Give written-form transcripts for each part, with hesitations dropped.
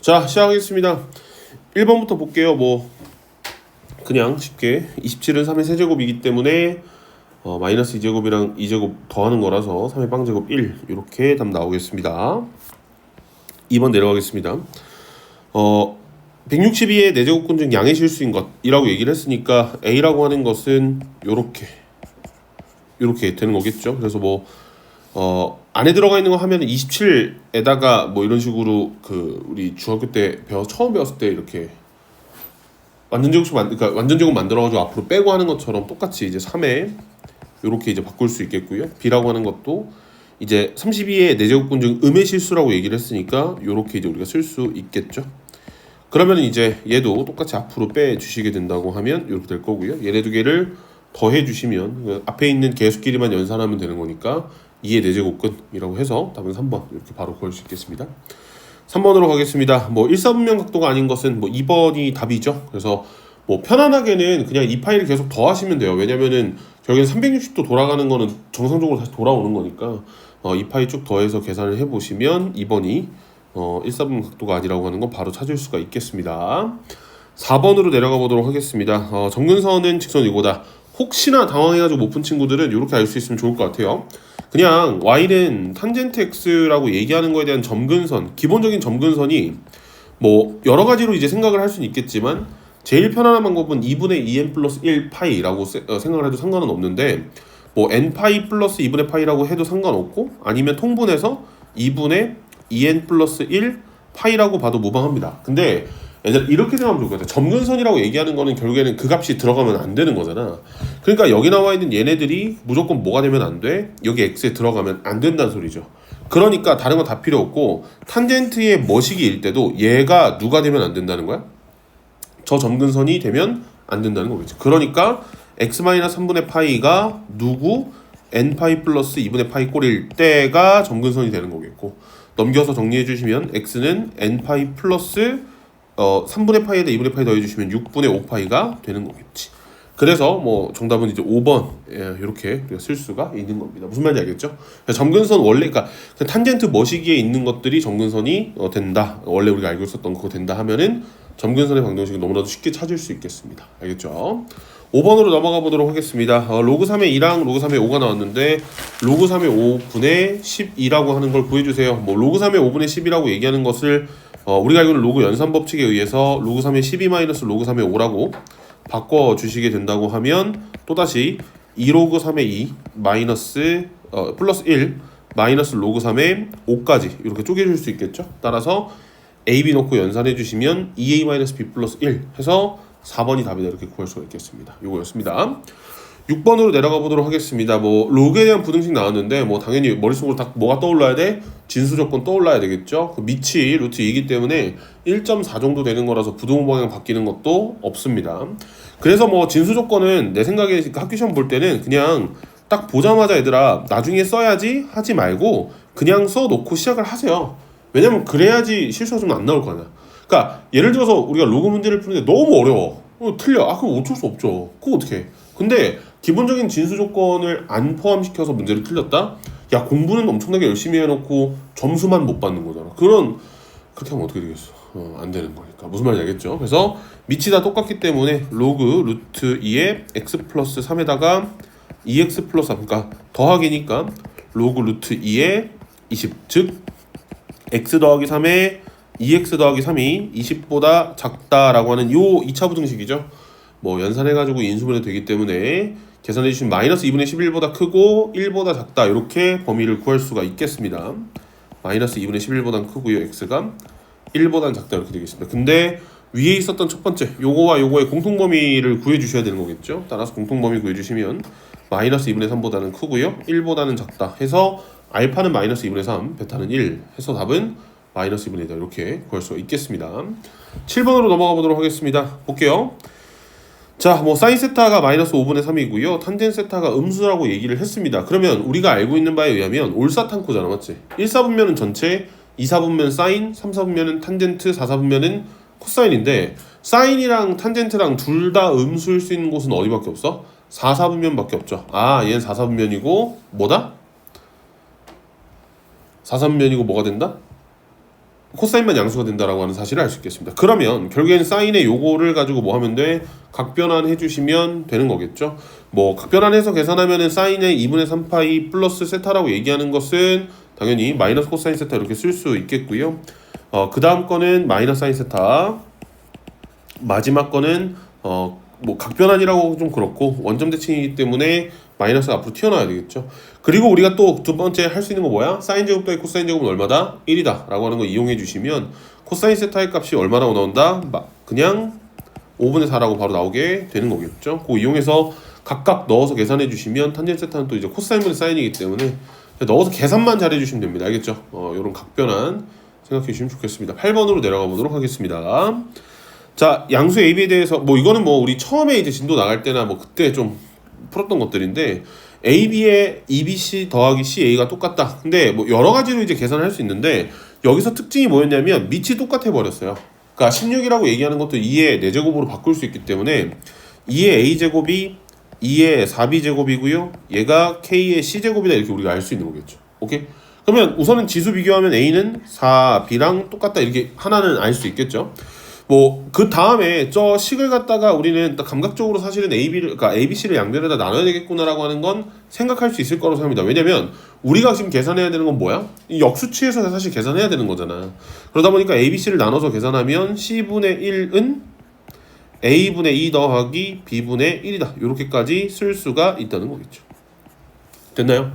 자, 시작하겠습니다. 1번부터 볼게요. 뭐 그냥 쉽게 27은 3의 세제곱이기 때문에 마이너스 2제곱이랑 2제곱 더하는 거라서 3의 빵제곱 1 이렇게 답 나오겠습니다. 2번 내려가겠습니다. 162의 4제곱근 중 양의 실수인 것이라고 얘기를 했으니까 A라고 하는 것은 요렇게 되는 거겠죠. 그래서 뭐 안에 들어가 있는 거 하면 27에다가 뭐 이런 식으로 그 우리 중학교 때 처음 배웠을 때 이렇게 그러니까 완전 제곱 만들어가지고 앞으로 빼고 하는 것처럼 똑같이 이제 3에 이렇게 이제 바꿀 수 있겠고요. B라고 하는 것도 이제 32의 4제곱근 중 음의 실수라고 얘기를 했으니까 이렇게 이제 우리가 쓸 수 있겠죠. 그러면 이제 얘도 똑같이 앞으로 빼 주시게 된다고 하면 이렇게 될 거고요. 얘네 두 개를 더해 주시면 앞에 있는 개수끼리만 연산하면 되는 거니까 2의 4제곱근이라고 해서 답은 3번 이렇게 바로 구할 수 있겠습니다. 3번으로 가겠습니다. 뭐 1사분면 각도가 아닌 것은 뭐 2번이 답이죠. 그래서 뭐 편안하게는 그냥 이 파일을 계속 더하시면 돼요. 왜냐면은 결국엔 360도 돌아가는 거는 정상적으로 다시 돌아오는 거니까 이 파일 쭉 더해서 계산을 해보시면 2번이 1사분면 각도가 아니라고 하는 건 바로 찾을 수가 있겠습니다. 4번으로 내려가 보도록 하겠습니다. 점근선은 직선 이거다. 혹시나 당황해가지고 못 푼 친구들은 이렇게 알 수 있으면 좋을 것 같아요. 그냥 y는 탄젠트 x라고 얘기하는 거에 대한 점근선, 기본적인 점근선이 뭐 여러 가지로 이제 생각을 할 수는 있겠지만 제일 편안한 방법은 2분의 2n 플러스 1 파이라고 생각을 해도 상관은 없는데 뭐 n 파이 플러스 2분의 파이라고 해도 상관없고 아니면 통분해서 2분의 2n 플러스 1 파이라고 봐도 무방합니다. 근데 이렇게 생각하면 좋을 것 같아요. 점근선이라고 얘기하는 거는 결국에는 그 값이 들어가면 안 되는 거잖아. 그러니까 여기 나와 있는 얘네들이 무조건 뭐가 되면 안 돼? 여기 x에 들어가면 안 된다는 소리죠. 그러니까 다른 거 다 필요 없고 탄젠트의 머시기일 때도 얘가 누가 되면 안 된다는 거야? 저 점근선이 되면 안 된다는 거겠지. 그러니까 x-3분의 파이가 누구? n파이 플러스 2분의 파이 꼴일 때가 점근선이 되는 거겠고 넘겨서 정리해 주시면 x는 n파이 플러스 3분의 파이에다 2분의 파이 더해주시면 6분의 5파이가 되는 거겠지. 그래서 뭐 정답은 이제 5번 이렇게 우리가 쓸 수가 있는 겁니다. 무슨 말인지 알겠죠? 점근선 원래 그러니까 탄젠트 머시기에 있는 것들이 점근선이 된다. 원래 우리가 알고 있었던 그거 된다 하면은 점근선의 방정식을 너무나도 쉽게 찾을 수 있겠습니다. 알겠죠? 5번으로 넘어가 보도록 하겠습니다. 로그 3의 2랑 로그 3의 5가 나왔는데 로그 3의 5분의 12라고 하는 걸 구해주세요. 뭐 로그 3의 5분의 10이라고 얘기하는 것을 우리가 알고 있는 로그 연산 법칙에 의해서 로그 3의 12 마이너스 로그 3의 5라고 바꿔주시게 된다고 하면 또다시 2로그 3의 2 마이너스 플러스 1 마이너스 로그 3의 5까지 이렇게 쪼개줄 수 있겠죠. 따라서 a, b 넣고 연산해 주시면 2a 마이너스 b 플러스 1 해서 4번이 답이다 이렇게 구할 수가 있겠습니다. 요거였습니다. 6번으로 내려가 보도록 하겠습니다. 뭐 로그에 대한 부등식 나왔는데 뭐 당연히 머릿속으로 다 뭐가 떠올라야 돼? 진수 조건 떠올라야 되겠죠. 그 밑이 루트 2이기 때문에 1.4 정도 되는 거라서 부동 방향 바뀌는 것도 없습니다. 그래서 뭐 진수 조건은 내 생각에 학교 시험 볼 때는 그냥 딱 보자마자 얘들아 나중에 써야지 하지 말고 그냥 써놓고 시작을 하세요. 왜냐면 그래야지 실수가 좀 안 나올 거 아니야. 그러니까 예를 들어서 우리가 로그 문제를 푸는데 너무 어려워. 틀려. 그럼 어쩔 수 없죠. 그거 어떻게 해? 근데 기본적인 진수 조건을 안 포함시켜서 문제를 틀렸다? 야, 공부는 엄청나게 열심히 해놓고 점수만 못 받는 거잖아. 그렇게 하면 어떻게 되겠어? 안 되는 거니까. 무슨 말인지 알겠죠? 그래서 밑이 다 똑같기 때문에 로그 루트 2에 x 플러스 3에다가 2x 플러스 3, 그러니까 더하기니까 로그 루트 2에 20, 즉 x 더하기 3에 2x 더하기 3이 20보다 작다라고 하는 요 2차 부등식이죠. 뭐 연산해가지고 인수분해 되기 때문에 계산해주시면 마이너스 2분의 11보다 크고 1보다 작다 이렇게 범위를 구할 수가 있겠습니다. 마이너스 2분의 11보다 크고요. x가 1보다 작다 이렇게 되겠습니다. 근데 위에 있었던 첫 번째 요거와 요거의 공통범위를 구해주셔야 되는 거겠죠. 따라서 공통범위 구해주시면 마이너스 2분의 3보다는 크고요. 1보다는 작다 해서 알파는 마이너스 2분의 3, 베타는 1 해서 답은 마이너스 2분의 1 이렇게 구할 수가 있겠습니다. 7번으로 넘어가 보도록 하겠습니다. 볼게요. 자, 뭐 사인 세타가 마이너스 5분의 3이고요. 탄젠 세타가 음수라고 얘기를 했습니다. 그러면 우리가 알고 있는 바에 의하면 올사탄코잖아, 맞지? 1사분면은 전체, 2사분면 사인, 3사분면은 탄젠트, 4사분면은 코사인인데 사인이랑 탄젠트랑 둘 다 음수일 수 있는 곳은 어디밖에 없어? 4사분면밖에 없죠. 얘는 4사분면이고 뭐다? 4사분면이고 뭐가 된다? 코사인만 양수가 된다라고 하는 사실을 알 수 있겠습니다. 그러면 결국에는 사인의 요거를 가지고 뭐 하면 돼? 각변환 해주시면 되는 거겠죠. 뭐 각변환해서 계산하면은 사인의 2분의 3파이 플러스 세타라고 얘기하는 것은 당연히 마이너스 코사인 세타 이렇게 쓸 수 있겠고요. 그 다음 거는 마이너스 사인 세타, 마지막 거는 뭐 각변환이라고 좀 그렇고 원점 대칭이기 때문에 마이너스가 앞으로 튀어나와야 되겠죠. 그리고 우리가 또 두 번째 할 수 있는 거 뭐야? 사인 제곱 더하기 코사인 제곱은 얼마다? 1이다 라고 하는 거 이용해 주시면 코사인 세타의 값이 얼마라고 나온다? 그냥 5분의 4라고 바로 나오게 되는 거겠죠. 그거 이용해서 각각 넣어서 계산해 주시면 탄젠 세타는 또 이제 코사인분의 사인이기 때문에 넣어서 계산만 잘 해주시면 됩니다. 알겠죠? 이런 각변환 생각해 주시면 좋겠습니다. 8번으로 내려가 보도록 하겠습니다. 자, 양수 AB에 대해서 뭐 이거는 뭐 우리 처음에 이제 진도 나갈 때나 뭐 그때 좀 풀었던 것들인데 AB의 EBC 더하기 CA가 똑같다. 근데 뭐 여러 가지로 이제 계산을 할 수 있는데 여기서 특징이 뭐였냐면 밑이 똑같아 버렸어요. 그러니까 16이라고 얘기하는 것도 2의 4제곱으로 바꿀 수 있기 때문에 2의 A제곱이 2의 4B제곱이고요. 얘가 K의 C제곱이다 이렇게 우리가 알 수 있는 거겠죠. 오케이? 그러면 우선은 지수 비교하면 A는 4B랑 똑같다 이렇게 하나는 알 수 있겠죠. 뭐 그 다음에 저 식을 갖다가 우리는 감각적으로 사실은 그러니까 ABC를 양변에다 나눠야 되겠구나라고 하는 건 생각할 수 있을 거라고 생각합니다. 왜냐면 우리가 지금 계산해야 되는 건 뭐야? 이 역수치에서 사실 계산해야 되는 거잖아. 그러다 보니까 ABC를 나눠서 계산하면 C분의 1은 A분의 2 더하기 B분의 1이다. 이렇게까지 쓸 수가 있다는 거겠죠. 됐나요?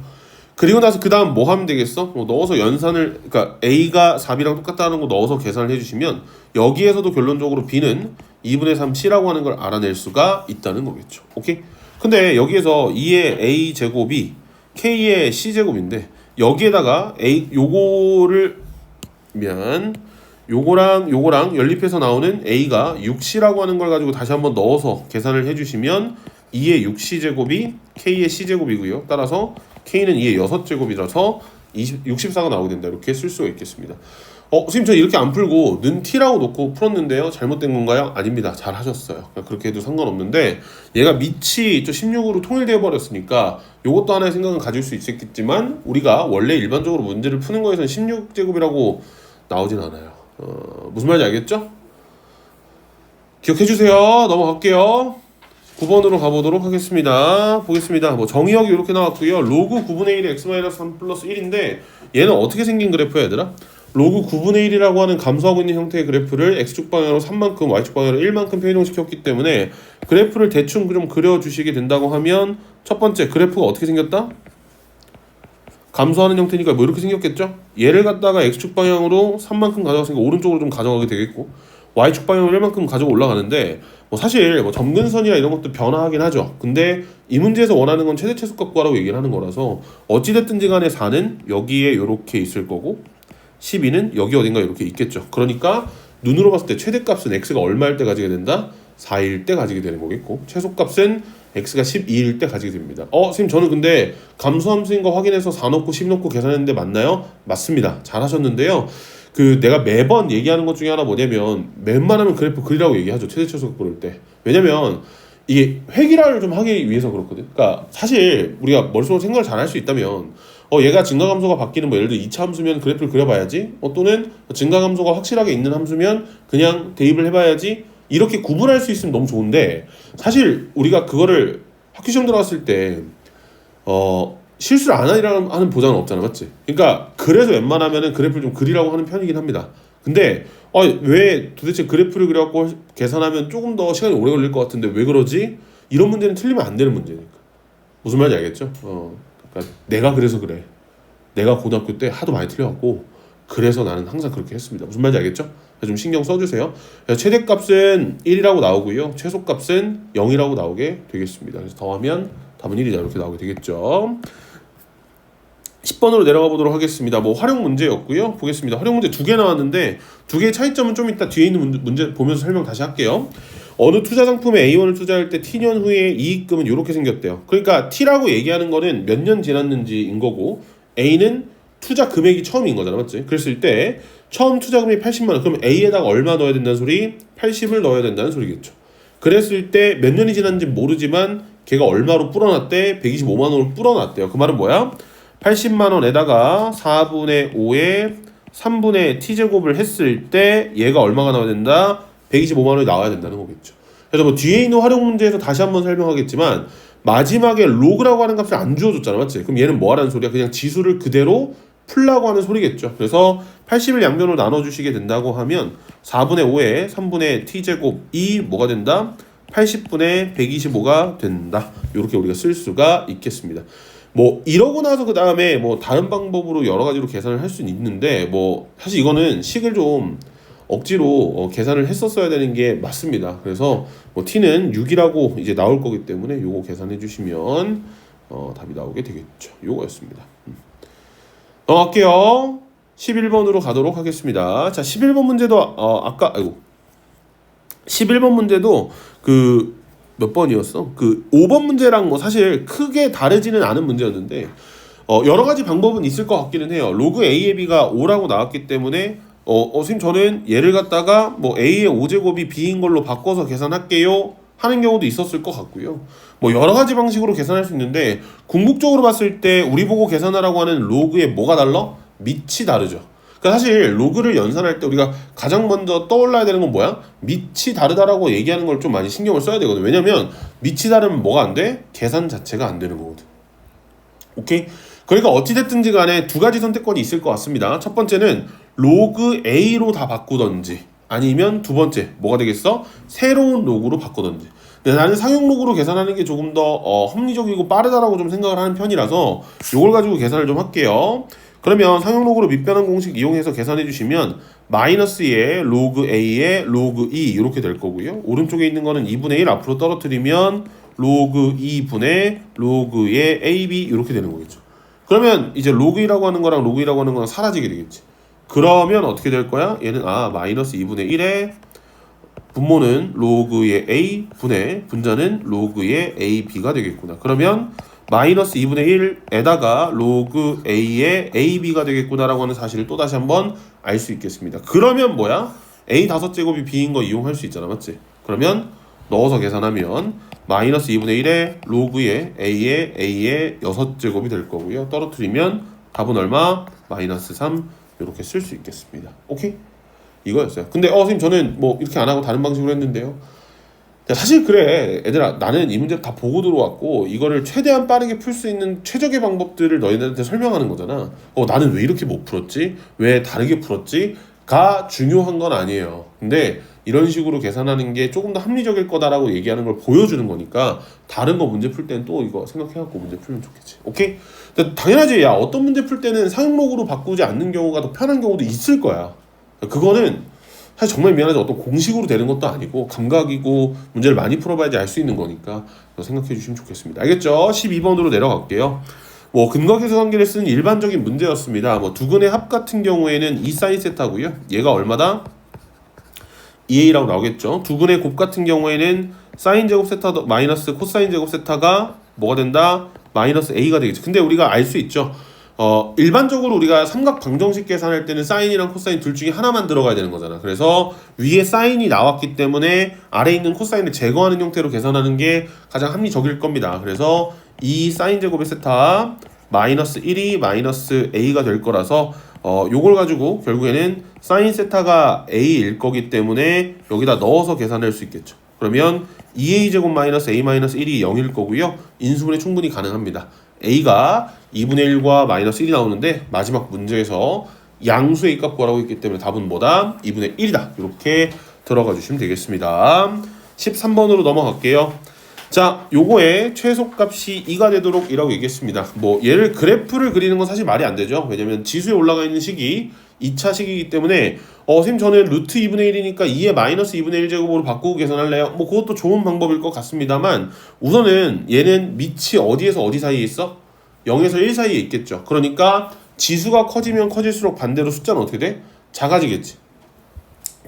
그리고 나서 그 다음 뭐 하면 되겠어? 뭐 넣어서 연산을, 그러니까 A가 4B랑 똑같다는 거 넣어서 계산을 해주시면 여기에서도 결론적으로 B는 2분의 3C라고 하는 걸 알아낼 수가 있다는 거겠죠. 오케이? 근데 여기에서 2의 A제곱이 K의 C제곱인데 여기에다가 요거랑 연립해서 나오는 A가 6C라고 하는 걸 가지고 다시 한번 넣어서 계산을 해주시면 2의 6C제곱이 K의 C제곱이고요. 따라서 K는 2의 6제곱이라서 64가 나오게 된다. 이렇게 쓸 수가 있겠습니다. 선생님 저 이렇게 안 풀고 는 T라고 놓고 풀었는데요. 잘못된 건가요? 아닙니다. 잘 하셨어요. 그렇게 해도 상관없는데 얘가 밑이 또 16으로 통일되어 버렸으니까 이것도 하나의 생각은 가질 수 있었겠지만 우리가 원래 일반적으로 문제를 푸는 거에서는 16제곱이라고 나오진 않아요. 무슨 말인지 알겠죠? 기억해 주세요. 넘어갈게요. 9번으로 가보도록 하겠습니다. 보겠습니다. 뭐 정의역이 이렇게 나왔고요. 로그 9분의 1의 x-3 플러스 1인데 얘는 어떻게 생긴 그래프야 얘들아? 로그 9분의 1이라고 하는 감소하고 있는 형태의 그래프를 x축 방향으로 3만큼, y축 방향으로 1만큼 변형시켰기 때문에 그래프를 대충 좀 그려주시게 된다고 하면 첫 번째 그래프가 어떻게 생겼다? 감소하는 형태니까 뭐 이렇게 생겼겠죠? 얘를 갖다가 x축 방향으로 3만큼 가져갔으니까 오른쪽으로 좀 가져가게 되겠고 y축 방향으로 1만큼 가지고 올라가는데 뭐 사실 뭐 점근선이나 이런 것도 변화하긴 하죠. 근데 이 문제에서 원하는 건 최대 최소값 구하라고 얘기를 하는 거라서 어찌됐든지 간에 4는 여기에 이렇게 있을 거고 12는 여기 어딘가 이렇게 있겠죠. 그러니까 눈으로 봤을 때 최대값은 x가 얼마일 때 가지게 된다? 4일 때 가지게 되는 거겠고 최소값은 x가 12일 때 가지게 됩니다. 선생님 저는 근데 감소함수인 거 확인해서 4 넣고 10 넣고 계산했는데 맞나요? 맞습니다. 잘하셨는데요. 내가 매번 얘기하는 것 중에 하나 뭐냐면 웬만하면 그래프 그리라고 얘기하죠. 최대 최소값 고를 때. 왜냐면 이게 획일화를 좀 하기 위해서 그렇거든. 그러니까 사실 우리가 머릿속으로 생각을 잘 할 수 있다면 얘가 증가감소가 바뀌는 뭐 예를 들어 2차 함수면 그래프를 그려봐야지. 또는 증가감소가 확실하게 있는 함수면 그냥 대입을 해봐야지. 이렇게 구분할 수 있으면 너무 좋은데 사실 우리가 그거를 학교 시험 들어갔을 때 실수를 안 하는 보장은 없잖아, 맞지? 그러니까 그래서 웬만하면은 그래프를 좀 그리라고 하는 편이긴 합니다. 근데 왜 도대체 그래프를 그려갖고 계산하면 조금 더 시간이 오래 걸릴 것 같은데 왜 그러지? 이런 문제는 틀리면 안 되는 문제니까. 무슨 말인지 알겠죠? 그러니까 내가 그래서 그래. 내가 고등학교 때 하도 많이 틀려갖고 그래서 나는 항상 그렇게 했습니다. 무슨 말인지 알겠죠? 좀 신경 써주세요. 최대값은 1이라고 나오고요. 최소값은 0이라고 나오게 되겠습니다. 그래서 더하면 답은 1이다 이렇게 나오게 되겠죠. 10번으로 내려가 보도록 하겠습니다. 뭐 활용 문제였고요. 보겠습니다. 활용 문제 2개 나왔는데 2개의 차이점은 좀 이따 뒤에 있는 문제 보면서 설명 다시 할게요. 어느 투자 상품에 A1을 투자할 때 T년 후에 이익금은 이렇게 생겼대요. 그러니까 T라고 얘기하는 거는 몇 년 지났는지인 거고 A는 투자 금액이 처음인 거잖아, 맞지? 그랬을 때 처음 투자 금액이 80만 원. 그럼 A에다가 얼마 넣어야 된다는 소리? 80을 넣어야 된다는 소리겠죠. 그랬을 때 몇 년이 지났는지 모르지만 걔가 얼마로 불어났대? 125만 원을 불어났대요. 그 말은 뭐야? 80만 원에다가 4분의 5에 3분의 t제곱을 했을 때 얘가 얼마가 나와야 된다? 125만 원이 나와야 된다는 거겠죠. 그래서 뭐 뒤에 있는 활용 문제에서 다시 한번 설명하겠지만 마지막에 로그라고 하는 값을 안 주어줬잖아, 맞지? 그럼 얘는 뭐 하라는 소리야? 그냥 지수를 그대로 풀라고 하는 소리겠죠. 그래서 80을 양변으로 나눠주시게 된다고 하면 4분의 5에 3분의 t제곱이 뭐가 된다? 80분의 125가 된다. 이렇게 우리가 쓸 수가 있겠습니다. 뭐 이러고 나서 그 다음에 뭐 다른 방법으로 여러 가지로 계산을 할 수는 있는데 뭐 사실 이거는 식을 좀 억지로 계산을 했었어야 되는 게 맞습니다. 그래서 뭐 t는 6이라고 이제 나올 거기 때문에 요거 계산해 주시면 답이 나오게 되겠죠. 요거였습니다. 넘어갈게요. 11번으로 가도록 하겠습니다. 자, 11번 문제도 11번 문제도 그 몇 번이었어? 그 5번 문제랑 뭐 사실 크게 다르지는 않은 문제였는데 여러 가지 방법은 있을 것 같기는 해요. 로그 A의 B가 5라고 나왔기 때문에 선생님 저는 얘를 갖다가 뭐 A의 5제곱이 B인 걸로 바꿔서 계산할게요 하는 경우도 있었을 것 같고요. 뭐 여러 가지 방식으로 계산할 수 있는데 궁극적으로 봤을 때 우리 보고 계산하라고 하는 로그의 뭐가 달라? 밑이 다르죠. 그러니까 사실 로그를 연산할 때 우리가 가장 먼저 떠올라야 되는 건 뭐야? 밑이 다르다라고 얘기하는 걸 좀 많이 신경을 써야 되거든. 왜냐면 밑이 다르면 뭐가 안 돼? 계산 자체가 안 되는 거거든. 오케이? 그러니까 어찌됐든지 간에 두 가지 선택권이 있을 것 같습니다. 첫 번째는 로그 A로 다 바꾸던지 아니면 두 번째 뭐가 되겠어? 새로운 로그로 바꾸던지. 근데 나는 상용 로그로 계산하는 게 조금 더 합리적이고 빠르다라고 좀 생각을 하는 편이라서 이걸 가지고 계산을 좀 할게요. 그러면 상용 로그로 밑변환 공식 이용해서 계산해 주시면 마이너스 2의 로그 A의 로그 2 이렇게 될 거고요. 오른쪽에 있는 거는 2분의 1 앞으로 떨어뜨리면 로그 2분의 로그의 AB 이렇게 되는 거겠죠. 그러면 이제 로그 2라고 하는 거랑 로그 2라고 하는 거랑 사라지게 되겠지. 그러면 어떻게 될 거야? 얘는 마이너스 2분의 1의 분모는 로그의 A 분의 분자는 로그의 AB가 되겠구나. 그러면 마이너스 2분의 1에다가 로그 A의 AB가 되겠구나라고 하는 사실을 또 다시 한번 알 수 있겠습니다. 그러면 뭐야? A 5제곱이 B인 거 이용할 수 있잖아, 맞지? 그러면 넣어서 계산하면 마이너스 2분의 1의 로그의 A의 6제곱이 될 거고요. 떨어뜨리면 답은 얼마? 마이너스 3 이렇게 쓸 수 있겠습니다. 오케이? 이거였어요. 근데 선생님 저는 뭐 이렇게 안 하고 다른 방식으로 했는데요. 사실 그래 얘들아, 나는 이 문제를 다 보고 들어왔고 이거를 최대한 빠르게 풀 수 있는 최적의 방법들을 너희들한테 설명하는 거잖아. 나는 왜 이렇게 못 풀었지? 왜 다르게 풀었지? 가 중요한 건 아니에요. 근데 이런 식으로 계산하는 게 조금 더 합리적일 거다라고 얘기하는 걸 보여주는 거니까 다른 거 문제 풀 때는 또 이거 생각해갖고 문제 풀면 좋겠지. 오케이? 당연하지. 야, 어떤 문제 풀 때는 사용록으로 바꾸지 않는 경우가 더 편한 경우도 있을 거야. 그거는 사실 정말 미안하지 어떤 공식으로 되는 것도 아니고 감각이고 문제를 많이 풀어봐야지 알 수 있는 거니까 생각해 주시면 좋겠습니다. 알겠죠? 12번으로 내려갈게요. 뭐 근거계수 관계를 쓰는 일반적인 문제였습니다. 뭐 두근의 합 같은 경우에는 2sin 세타고요. 얘가 얼마다? 2a라고 나오겠죠. 두근의 곱 같은 경우에는 sin 제곱 세타 마이너스 코사인 제곱 세타가 뭐가 된다? 마이너스 a가 되겠죠. 근데 우리가 알 수 있죠. 일반적으로 우리가 삼각 방정식 계산할 때는 사인이랑 코사인 둘 중에 하나만 들어가야 되는 거잖아. 그래서 위에 사인이 나왔기 때문에 아래에 있는 코사인을 제거하는 형태로 계산하는 게 가장 합리적일 겁니다. 그래서 이 사인 제곱의 세타 마이너스 1이 마이너스 a가 될 거라서 요걸 가지고 결국에는 사인 세타가 a일 거기 때문에 여기다 넣어서 계산할 수 있겠죠. 그러면 2a 제곱 마이너스 a 마이너스 1이 0일 거고요. 인수분해 충분히 가능합니다. a가 2분의 1과 마이너스 1이 나오는데 마지막 문제에서 양수의 a 값 구하라고 했기 때문에 답은 뭐다? 2분의 1이다. 이렇게 들어가 주시면 되겠습니다. 13번으로 넘어갈게요. 자, 요거의 최소값이 2가 되도록 이라고 얘기했습니다. 뭐 얘를 그래프를 그리는 건 사실 말이 안 되죠. 왜냐면 지수에 올라가 있는 식이 2차 식이기 때문에 선생님 저는 루트 2분의 1이니까 2의 마이너스 2분의 1제곱으로 바꾸고 계산할래요? 뭐 그것도 좋은 방법일 것 같습니다만 우선은 얘는 밑이 어디에서 어디 사이에 있어? 0에서 1 사이에 있겠죠. 그러니까 지수가 커지면 커질수록 반대로 숫자는 어떻게 돼? 작아지겠지.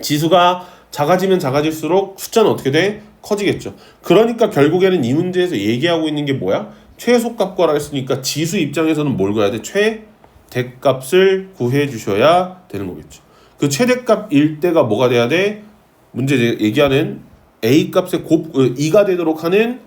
지수가 작아지면 작아질수록 숫자는 어떻게 돼? 커지겠죠. 그러니까 결국에는 이 문제에서 얘기하고 있는 게 뭐야? 최소값 구하라 했으니까 지수 입장에서는 뭘 구해야 돼? 최대값을 구해 주셔야 되는 거겠죠. 그 최대값일 때가 뭐가 돼야 돼? 문제 얘기하는 A값의 곱 2가 되도록 하는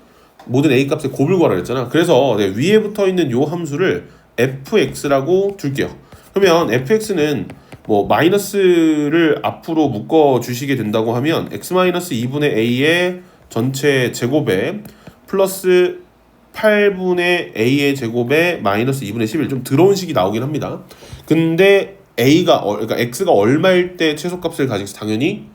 모든 A값의 곱을 구하라 했잖아. 그래서 위에 붙어 있는 요 함수를 fx라고 둘게요. 그러면 fx는 뭐 마이너스를 앞으로 묶어 주시게 된다고 하면 x-2분의 a의 전체 제곱에 플러스 8분의 a의 제곱에 마이너스 2분의 11 좀 더러운 식이 나오긴 합니다. 근데 그러니까 x가 얼마일 때 최소값을 가지고 당연히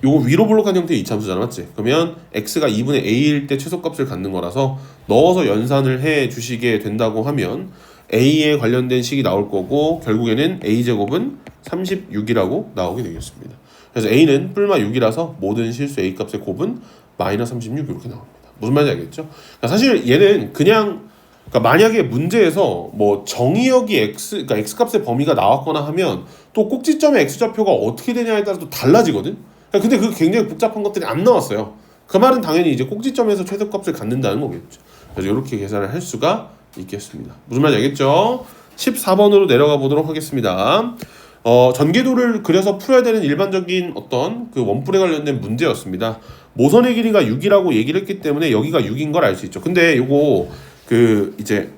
요거 위로 블록한 형태의 이차함수잖아, 맞지? 그러면 x가 2분의 a일 때 최소값을 갖는 거라서 넣어서 연산을 해 주시게 된다고 하면 a에 관련된 식이 나올 거고 결국에는 a제곱은 36이라고 나오게 되겠습니다. 그래서 a는 뿔마 6이라서 모든 실수 a 값의 곱은 마이너스 36 이렇게 나옵니다. 무슨 말인지 알겠죠? 그러니까 사실 얘는 그냥 그러니까 만약에 문제에서 뭐 정의역이 그러니까 x 값의 범위가 나왔거나 하면 또 꼭지점의 x좌표가 어떻게 되냐에 따라 또 달라지거든. 근데 그 굉장히 복잡한 것들이 안 나왔어요. 그 말은 당연히 이제 꼭지점에서 최소값을 갖는다는 거겠죠. 그래서 이렇게 계산을 할 수가 있겠습니다. 무슨 말인지 알겠죠? 14번으로 내려가 보도록 하겠습니다. 전개도를 그려서 풀어야 되는 일반적인 어떤 그 원뿔에 관련된 문제였습니다. 모선의 길이가 6이라고 얘기를 했기 때문에 여기가 6인 걸 알 수 있죠. 근데 요거 그 이제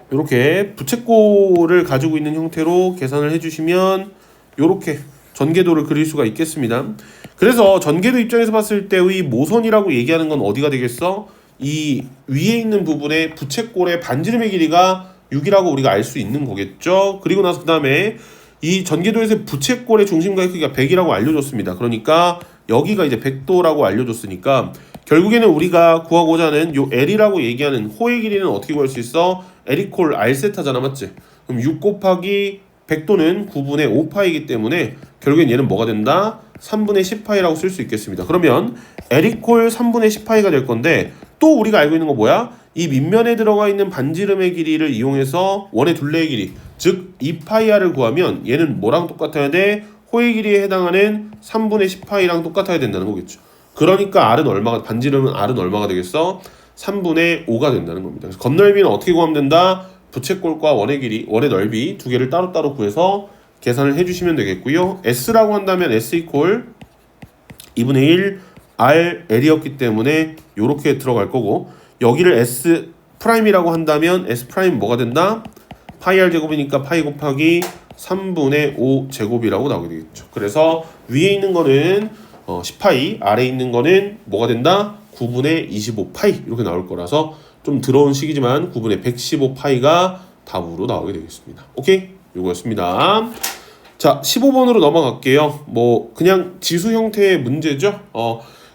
이렇게 부채꼴을 가지고 있는 형태로 계산을 해주시면 이렇게 전개도를 그릴 수가 있겠습니다. 그래서 전개도 입장에서 봤을 때의 모선이라고 얘기하는 건 어디가 되겠어? 이 위에 있는 부분에 부채꼴의 반지름의 길이가 6이라고 우리가 알 수 있는 거겠죠. 그리고 나서 그 다음에 이 전개도에서 부채꼴의 중심각의 크기가 100이라고 알려줬습니다. 그러니까 여기가 이제 100도라고 알려줬으니까 결국에는 우리가 구하고자 하는 요 L이라고 얘기하는 호의 길이는 어떻게 구할 수 있어? L이콜 R세타잖아, 맞지? 그럼 6 곱하기 100도는 9분의 5파이기 때문에 결국엔 얘는 뭐가 된다? 3분의 10파이라고 쓸 수 있겠습니다. 그러면 L이콜 3분의 10파이가 될 건데 또 우리가 알고 있는 거 뭐야? 이 밑면에 들어가 있는 반지름의 길이를 이용해서 원의 둘레의 길이 즉 2파이r을 구하면 얘는 뭐랑 똑같아야 돼? 호의 길이에 해당하는 3분의 10파이랑 똑같아야 된다는 거겠죠. 그러니까 R은 얼마가 반지름은 R은 얼마가 되겠어? 3분의 5가 된다는 겁니다. 그래서 건널비는 어떻게 구하면 된다? 부채꼴과 원의 길이, 원의 넓이 두 개를 따로따로 구해서 계산을 해주시면 되겠고요. S라고 한다면 S 이퀄 2분의 1 R L이었기 때문에 이렇게 들어갈 거고 여기를 S 프라임이라고 한다면 S 프라임 뭐가 된다? 파이 R 제곱이니까 파이 곱하기 3분의 5 제곱이라고 나오게 되겠죠. 그래서 위에 있는 거는 10파이, 아래에 있는 거는 뭐가 된다? 9분의 25파이 이렇게 나올 거라서 좀 더러운 식이지만 9분의 115파이가 답으로 나오게 되겠습니다. 오케이? 요거였습니다. 자, 15번으로 넘어갈게요. 뭐 그냥 지수 형태의 문제죠.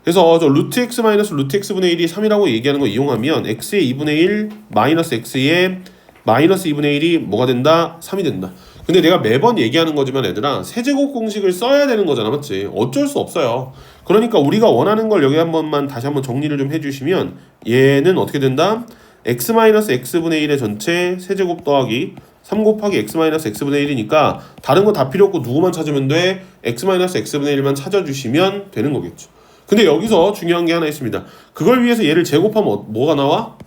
그래서 저 루트 x 마이너스 루트 x분의 1이 3이라고 얘기하는 거 이용하면 x의 2분의 1 마이너스 x의 마이너스 2분의 1이 뭐가 된다? 3이 된다. 근데 내가 매번 얘기하는 거지만 얘들아 세제곱 공식을 써야 되는 거잖아, 맞지? 어쩔 수 없어요. 그러니까 우리가 원하는 걸 여기 한 번만 다시 한번 정리를 좀 해주시면 얘는 어떻게 된다? x 마이너스 x분의 1의 전체 세제곱 더하기 3 곱하기 x 마이너스 x분의 1이니까 다른 거 다 필요 없고 누구만 찾으면 돼? x 마이너스 x분의 1만 찾아주시면 되는 거겠죠. 근데 여기서 중요한 게 하나 있습니다. 그걸 위해서 얘를 제곱하면 뭐가 나와?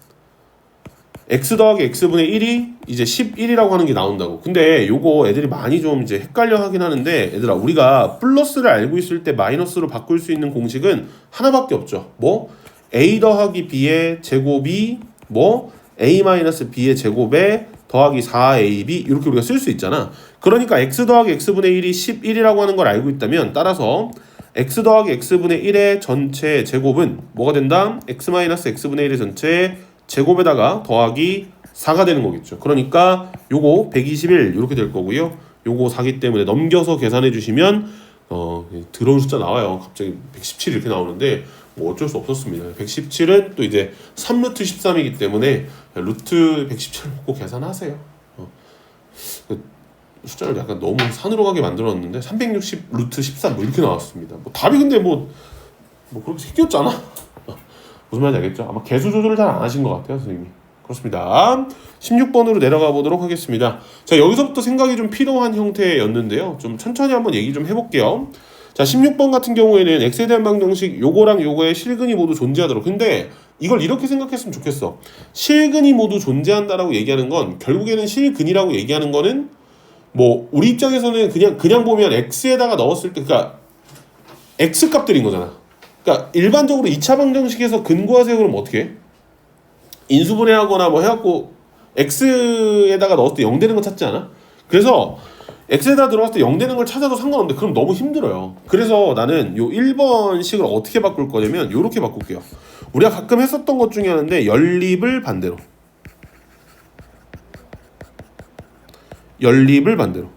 x 더하기 x분의 1이 이제 11이라고 하는 게 나온다고. 근데 요거 애들이 많이 좀 이제 헷갈려 하긴 하는데 얘들아 우리가 플러스를 알고 있을 때 마이너스로 바꿀 수 있는 공식은 하나밖에 없죠. 뭐? a 더하기 b의 제곱이 뭐? a 마이너스 b의 제곱에 더하기 4ab 이렇게 우리가 쓸 수 있잖아. 그러니까 x 더하기 x분의 1이 11이라고 하는 걸 알고 있다면 따라서 x 더하기 x분의 1의 전체 제곱은 뭐가 된다? x 마이너스 x분의 1의 전체 제곱에다가 더하기 4가 되는 거겠죠. 그러니까 요거 121 이렇게 될 거고요. 요거 4기 때문에 넘겨서 계산해 주시면 더러운 숫자 나와요. 갑자기 117 이렇게 나오는데 뭐 어쩔 수 없었습니다. 117은 또 이제 3루트 13이기 때문에 루트 117을 꼭 계산하세요. 숫자를 약간 너무 산으로 가게 만들었는데 360 루트 13 뭐 이렇게 나왔습니다. 뭐 답이 근데 뭐 그렇게 생겼잖아. 무슨 말인지 알겠죠? 아마 개수 조절을 잘 안 하신 것 같아요, 선생님이. 그렇습니다. 16번으로 내려가 보도록 하겠습니다. 자, 여기서부터 생각이 좀 필요한 형태였는데요. 좀 천천히 한번 얘기 좀 해볼게요. 자, 16번 같은 경우에는 x에 대한 방정식 요거랑 요거의 실근이 모두 존재하도록. 근데 이걸 이렇게 생각했으면 좋겠어. 실근이 모두 존재한다라고 얘기하는 건 결국에는 실근이라고 얘기하는 거는 뭐 우리 입장에서는 그냥 보면 x에다가 넣었을 때 그러니까 x 값들인 거잖아. 그러니까 일반적으로 2차 방정식에서 근구하세요 그러면 어떻게 해? 인수분해하거나 뭐 해갖고 x에다가 넣었을 때 0 되는 거 찾지 않아? 그래서 x에다 들어갔을 때 0 되는 걸 찾아도 상관없는데 그럼 너무 힘들어요. 그래서 나는 요 1번식을 어떻게 바꿀 거냐면 요렇게 바꿀게요. 우리가 가끔 했었던 것 중에 하나인데 연립을 반대로. 연립을 반대로.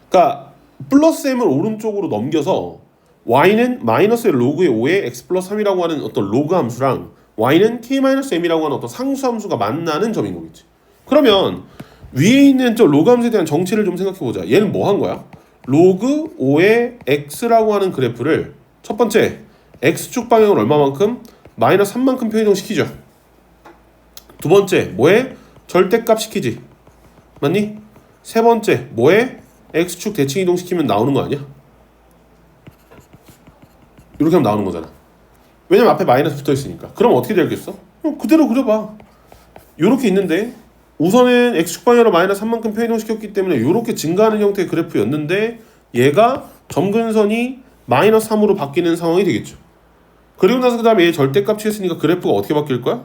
그러니까 플러스 m을 오른쪽으로 넘겨서 y는 마이너스 로그의 5에 x 플러스 3이라고 하는 어떤 로그 함수랑 y는 k-m이라고 하는 어떤 상수 함수가 만나는 점인 거겠지. 그러면 위에 있는 저 로그 함수에 대한 정체를 좀 생각해보자. 얘는 뭐 한 거야? 로그 5의 x라고 하는 그래프를 첫 번째 x축 방향을 얼마만큼? 마이너스 3만큼 편이동시키죠. 두 번째 뭐에? 절대값 시키지. 맞니? 세 번째 뭐에? x축 대칭 이동시키면 나오는 거 아니야? 이렇게 하면 나오는 거잖아. 왜냐면 앞에 마이너스 붙어 있으니까. 그럼 어떻게 되겠어? 그대로 그려봐. 이렇게 있는데 우선은 x축 방향으로 마이너스 3만큼 편이동시켰기 때문에 이렇게 증가하는 형태의 그래프였는데 얘가 점근선이 마이너스 3으로 바뀌는 상황이 되겠죠. 그리고 나서 그 다음에 얘 절대값 취했으니까 그래프가 어떻게 바뀔 거야?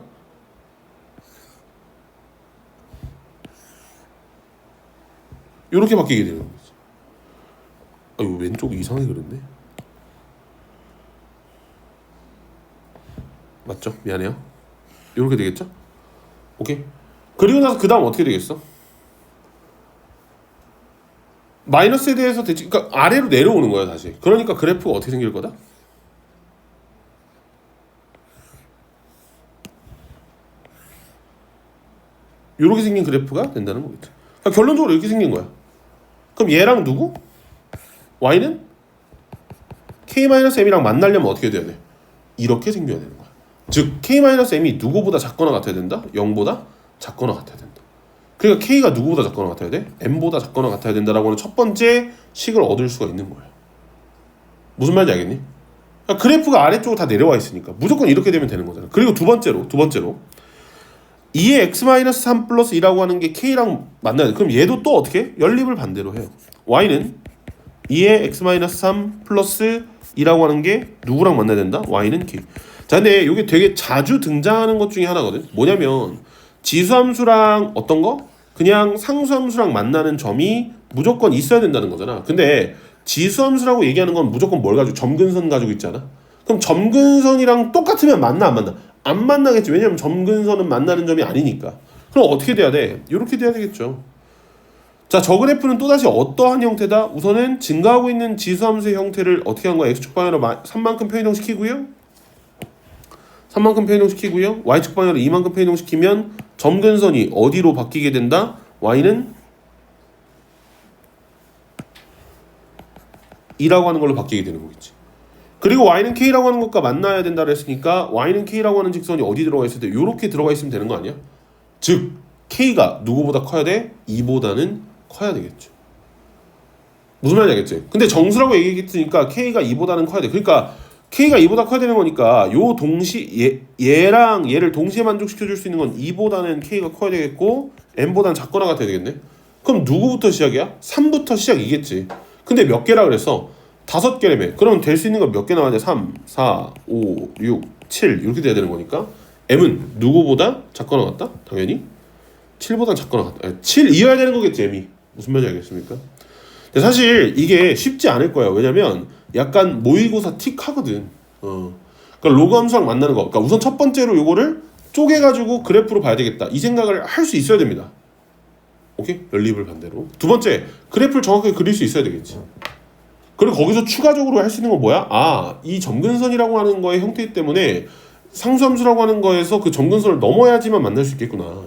이렇게 바뀌게 되는 거지. 아, 이거 왼쪽이 이상하게 그렸네. 맞죠? 미안해요. 이렇게 되겠죠? 오케이. 그리고 나서 그 다음 어떻게 되겠어? 마이너스에 대해서 대칭, 그러니까 아래로 내려오는 거야 다시. 그러니까 그래프가 어떻게 생길 거다? 이렇게 생긴 그래프가 된다는 거겠죠. 그러니까 결론적으로 이렇게 생긴 거야. 그럼 얘랑 누구? y는 k-m이랑 만나려면 어떻게 돼야 돼? 이렇게 생겨야 되는 거야. 즉 k-m이 누구보다 작거나 같아야 된다? 0보다 작거나 같아야 된다. 그러니까 k가 누구보다 작거나 같아야 돼? m보다 작거나 같아야 된다라고 하는 첫 번째 식을 얻을 수가 있는 거예요. 무슨 말인지 알겠니? 그러니까 그래프가 아래쪽으로 다 내려와 있으니까 무조건 이렇게 되면 되는 거잖아. 그리고 두 번째로 2의 x-3 플러스 2라고 하는 게 k랑 만나야 돼. 그럼 얘도 또 어떻게? 연립을 반대로 해요. y는 2의 x-3 플러스 2라고 하는 게 누구랑 만나야 된다? y는 k. 자, 근데 이게 되게 자주 등장하는 것 중에 하나거든. 뭐냐면 지수함수랑 어떤 거? 그냥 상수함수랑 만나는 점이 무조건 있어야 된다는 거잖아. 근데 지수함수라고 얘기하는 건 무조건 뭘 가지고? 점근선 가지고 있잖아. 그럼 점근선이랑 똑같으면 만나 안 만나? 안 만나겠지. 왜냐면 점근선은 만나는 점이 아니니까. 그럼 어떻게 돼야 돼? 이렇게 돼야 되겠죠. 자, 저 그래프는 또다시 어떠한 형태다? 우선은 증가하고 있는 지수함수의 형태를 어떻게 한 거야? x축 방향으로 3만큼 편이동시키고요. 3만큼 편이동시키고요. y축 방향으로 2만큼 편이동시키면 점근선이 어디로 바뀌게 된다? y는 2라고 하는 걸로 바뀌게 되는 거겠지. 그리고 y는 k라고 하는 것과 만나야 된다고 했으니까 y는 k라고 하는 직선이 어디 들어가 있을 때 이렇게 들어가 있으면 되는 거 아니야? 즉 k가 누구보다 커야 돼? 2보다는 커야 되겠죠. 무슨 말인지 알겠지? 근데 정수라고 얘기했으니까 k가 2보다는 커야 돼. 그러니까 k가 2보다 커야 되는 거니까 요 얘랑 얘를 동시에 만족시켜 줄 수 있는 건 2보다는 k가 커야 되겠고 m보다는 작거나 같아야 되겠네. 그럼 누구부터 시작이야? 3부터 시작이겠지. 근데 몇 개라 그랬어? 5개라며. 그러면 될 수 있는 건 몇 개 나와야 돼? 3, 4, 5, 6, 7 이렇게 돼야 되는 거니까 m은 누구보다 작거나 같다? 당연히 7보다 작거나 같다. 7이어야 되는 거겠지 m이. 무슨 말인지 알겠습니까? 근데 사실 이게 쉽지 않을 거예요. 왜냐면 약간 모의고사 틱 하거든. 그러니까 로그 함수랑 만나는 거. 그러니까 우선 첫 번째로 요거를 쪼개가지고 그래프로 봐야 되겠다. 이 생각을 할 수 있어야 됩니다. 오케이? 연립을 반대로. 두 번째, 그래프를 정확하게 그릴 수 있어야 되겠지. 그리고 거기서 추가적으로 할 수 있는 건 뭐야? 아, 이 점근선이라고 하는 거의 형태 때문에 상수함수라고 하는 거에서 그 점근선을 넘어야지만 만날 수 있겠구나.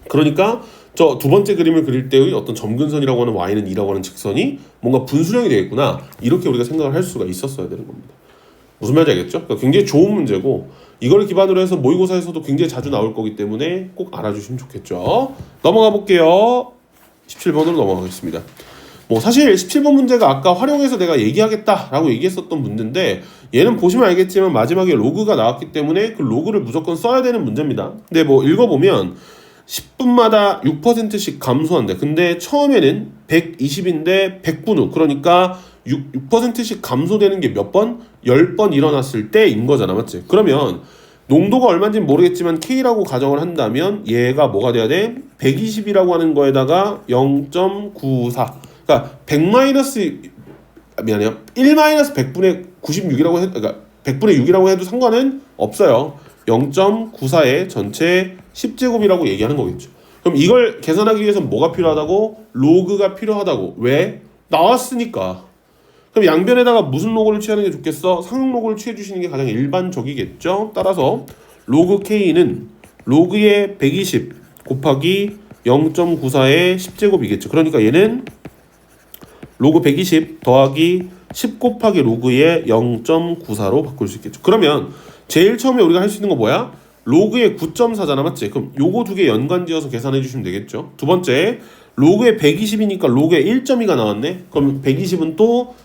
그러니까 저 두 번째 그림을 그릴 때의 어떤 점근선이라고 하는 y는 2라고 하는 직선이 뭔가 분수령이 되겠구나. 이렇게 우리가 생각을 할 수가 있었어야 되는 겁니다. 무슨 말인지 알겠죠? 그러니까 굉장히 좋은 문제고 이거를 기반으로 해서 모의고사에서도 굉장히 자주 나올 거기 때문에 꼭 알아주시면 좋겠죠. 넘어가 볼게요. 17번으로 넘어가겠습니다. 뭐 사실 17번 문제가 아까 활용해서 내가 얘기하겠다라고 얘기했었던 문제인데 얘는 보시면 알겠지만 마지막에 로그가 나왔기 때문에 그 로그를 무조건 써야 되는 문제입니다. 근데 뭐 읽어보면 10분마다 6%씩 감소한대. 근데 처음에는 120인데 100분 후, 그러니까 6%씩 감소되는 게 몇 번? 10번 일어났을 때인 거잖아, 맞지? 그러면 농도가 얼마인지는 모르겠지만 K라고 가정을 한다면 얘가 뭐가 돼야 돼? 120이라고 하는 거에다가 0.94. 그러니까 100 마이너스 미안해요. 1 마이너스 100분의 96이라고 해, 그러니까 100분의 6이라고 해도 상관은 없어요. 0.94의 전체 10제곱이라고 얘기하는 거겠죠. 그럼 이걸 계산하기 위해서는 뭐가 필요하다고? 로그가 필요하다고. 왜? 나왔으니까. 그럼 양변에다가 무슨 로그를 취하는 게 좋겠어? 상용 로그를 취해 주시는 게 가장 일반적이겠죠. 따라서 로그 K는 로그의 120 곱하기 0.94의 10제곱이겠죠. 그러니까 얘는 로그 120 더하기 10 곱하기 로그의 0.94로 바꿀 수 있겠죠. 그러면 제일 처음에 우리가 할 수 있는 거 뭐야? 로그의 9.4잖아, 맞지? 그럼 요거 두 개 연관지어서 계산해 주시면 되겠죠. 두 번째, 로그의 120이니까 로그의 1.2가 나왔네. 그럼 120은 또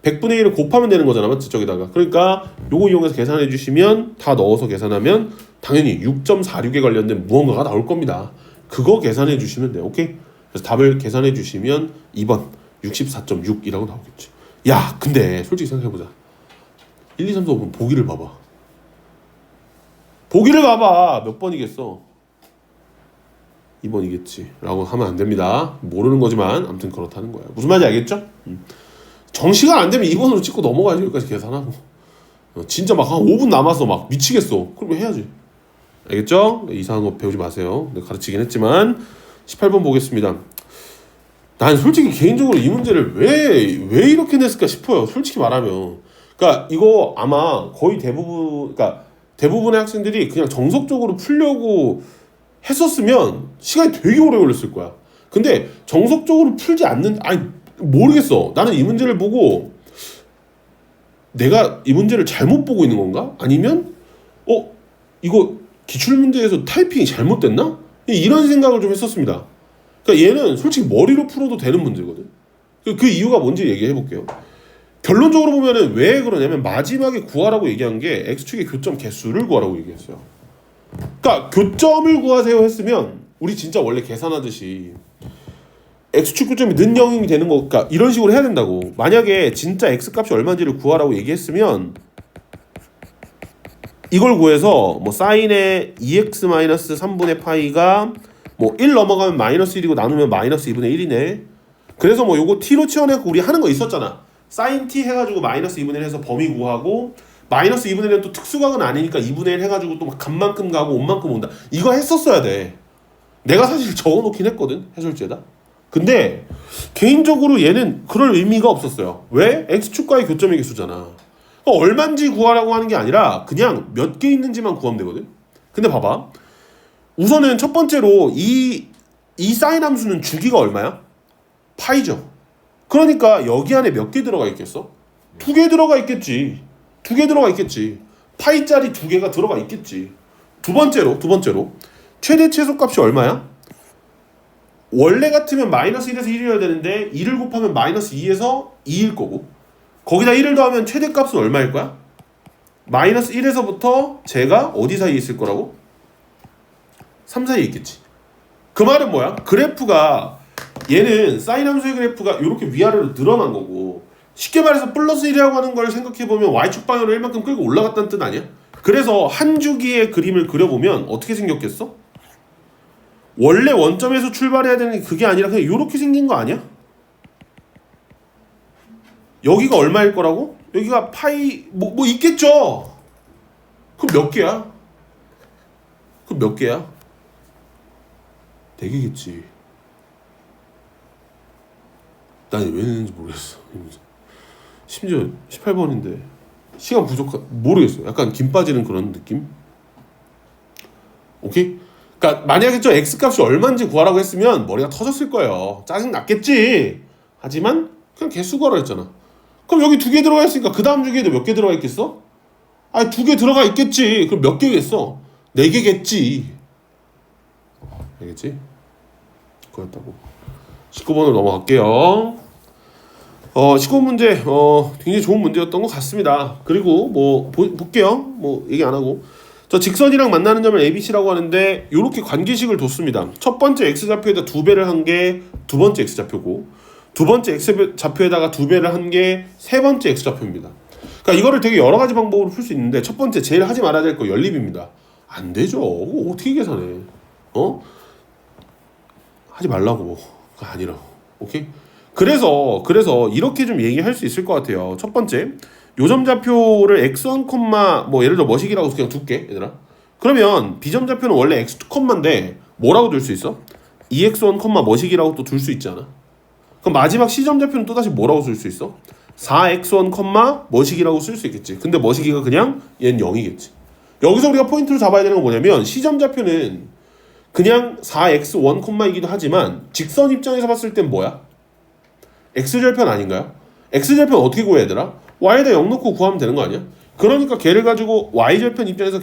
100분의 1을 곱하면 되는 거잖아, 맞지? 저기다가. 그러니까 요거 이용해서 계산해 주시면 다 넣어서 계산하면 당연히 6.46에 관련된 무언가가 나올 겁니다. 그거 계산해 주시면 돼요. 오케이? 그래서 답을 계산해 주시면 2번 64.6이라고 나오겠지. 야, 근데 솔직히 생각해보자. 1, 2, 3, 4, 5번 보기를 봐봐. 보기를 봐봐. 몇 번이겠어? 2번이겠지 라고 하면 안 됩니다. 모르는 거지만 아무튼 그렇다는 거야. 무슨 말인지 알겠죠? 정시간 안 되면 2번으로 찍고 넘어가야지. 여기까지 계산하고. 진짜 막 한 5분 남았어. 막 미치겠어. 그럼 해야지. 알겠죠? 이상한 거 배우지 마세요. 내가 가르치긴 했지만 18번 보겠습니다. 난 솔직히 개인적으로 이 문제를 왜 이렇게 냈을까 싶어요. 솔직히 말하면. 그러니까 이거 아마 거의 그러니까 대부분의 학생들이 그냥 정석적으로 풀려고 했었으면 시간이 되게 오래 걸렸을 거야. 근데 정석적으로 풀지 않는, 아니 모르겠어. 나는 이 문제를 보고 내가 이 문제를 잘못 보고 있는 건가? 아니면 이거 기출문제에서 타이핑이 잘못됐나? 이런 생각을 좀 했었습니다. 그러니까 얘는 솔직히 머리로 풀어도 되는 문제거든. 그 이유가 뭔지 얘기해 볼게요. 결론적으로 보면은 왜 그러냐면 마지막에 구하라고 얘기한 게 x축의 교점 개수를 구하라고 얘기했어요. 그러니까 교점을 구하세요 했으면 우리 진짜 원래 계산하듯이 x축 교점이 는 0이 되는 거, 그러니까 이런 식으로 해야 된다고. 만약에 진짜 x값이 얼마인지를 구하라고 얘기했으면 이걸 구해서 뭐 사인의 2x-3분의 파이가 뭐 1 넘어가면 마이너스 1이고 나누면 마이너스 2분의 1이네. 그래서 뭐 요거 t로 치워내고 우리 하는 거 있었잖아. 사인 t 해가지고 마이너스 2분의 1 해서 범위 구하고 마이너스 2분의 1은 또 특수각은 아니니까 2분의 1 해가지고 또 막 간만큼 가고 온만큼 온다. 이거 했었어야 돼. 내가 사실 적어놓긴 했거든, 해설지에다. 근데 개인적으로 얘는 그럴 의미가 없었어요. 왜? x축과의 교점의 개수잖아. 얼마인지 구하라고 하는 게 아니라 그냥 몇 개 있는지만 구하면 되거든. 근데 봐봐. 우선은 첫 번째로 이 사인 함수는 주기가 얼마야? 파이죠. 그러니까 여기 안에 몇 개 들어가 있겠어? 2개 들어가 있겠지. 2개 들어가 있겠지. 파이짜리 2개가 들어가 있겠지. 두 번째로 최대 최소값이 얼마야? 원래 같으면 마이너스 1에서 1이어야 되는데 1을 곱하면 마이너스 2에서 2일 거고, 거기다 1을 더하면 최대값은 얼마일 거야? 마이너스 1에서부터 제가 어디 사이에 있을 거라고? 3 사이에 있겠지. 그 말은 뭐야? 그래프가, 얘는 사인 함수의 그래프가 이렇게 위아래로 늘어난 거고, 쉽게 말해서 플러스 1이라고 하는 걸 생각해보면 y축 방향으로 1만큼 끌고 올라갔다는 뜻 아니야? 그래서 한 주기의 그림을 그려보면 어떻게 생겼겠어? 원래 원점에서 출발해야 되는 게 그게 아니라 그냥 이렇게 생긴 거 아니야? 여기가 얼마일 거라고? 여기가 파이 뭐 있겠죠? 그럼 몇 개야? 그럼 몇 개야? 4개겠지. 난 왜 냈는지 모르겠어. 심지어 18번인데 시간 모르겠어. 약간 김 빠지는 그런 느낌? 오케이? 그러니까 만약에 저 x값이 얼마인지 구하라고 했으면 머리가 터졌을 거예요. 짜증 났겠지. 하지만 그냥 개수 구하라 했잖아. 그럼 여기 2개 들어가 있으니까 그 다음 주기에도 몇 개 들어가 있겠어? 2개 들어가 있겠지. 그럼 몇 개겠어? 4개겠지. 알겠지? 그거였다고. 19번으로 넘어갈게요. 19번 문제 굉장히 좋은 문제였던 것 같습니다. 그리고 뭐 볼게요. 뭐 얘기 안 하고. 저 직선이랑 만나는 점을 ABC라고 하는데 이렇게 관계식을 뒀습니다. 첫 번째 x좌표에다 2배를 한 게 두 번째 x좌표고, 두 번째 x 좌표에다가 2배를 한 게 세 번째 x 좌표입니다. 그러니까 이거를 되게 여러 가지 방법으로 풀 수 있는데 첫 번째 제일 하지 말아야 될 거 연립입니다. 안 되죠. 어떻게 계산해? 하지 말라고. 그거 아니라고. 오케이? 그래서 이렇게 좀 얘기할 수 있을 것 같아요. 첫 번째, 요점좌표를 x1, 뭐 예를 들어 머시기라고 그냥 둘게, 얘들아. 그러면 비점좌표는 원래 x2, 뭐라고 둘 수 있어? 2x1, 머시기라고 또 둘 수 있잖아. 그럼 마지막 시점좌표는 또다시 뭐라고 쓸 수 있어? 4x1, 머시기라고 쓸 수 있겠지. 근데 머시기가 그냥 얘는 0이겠지. 여기서 우리가 포인트를 잡아야 되는 건 뭐냐면 시점좌표는 그냥 4x1, 이기도 하지만 직선 입장에서 봤을 땐 뭐야? x절편 아닌가요? x절편 어떻게 구해 얘들아? y에다 0 넣고 구하면 되는 거 아니야? 그러니까 걔를 가지고 x절편 입장에서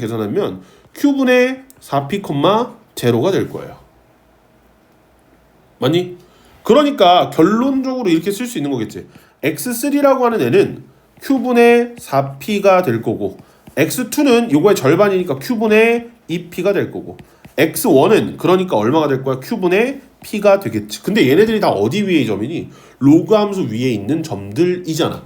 계산하면 q분의 4p, 0가 될 거예요. 맞니? 그러니까 결론적으로 이렇게 쓸 수 있는 거겠지. x3라고 하는 애는 q분의 4p가 될 거고 x2는 요거의 절반이니까 q분의 2p가 될 거고 x1은 그러니까 얼마가 될 거야? q분의 p가 되겠지. 근데 얘네들이 다 어디 위의 점이니? 로그 함수 위에 있는 점들이잖아.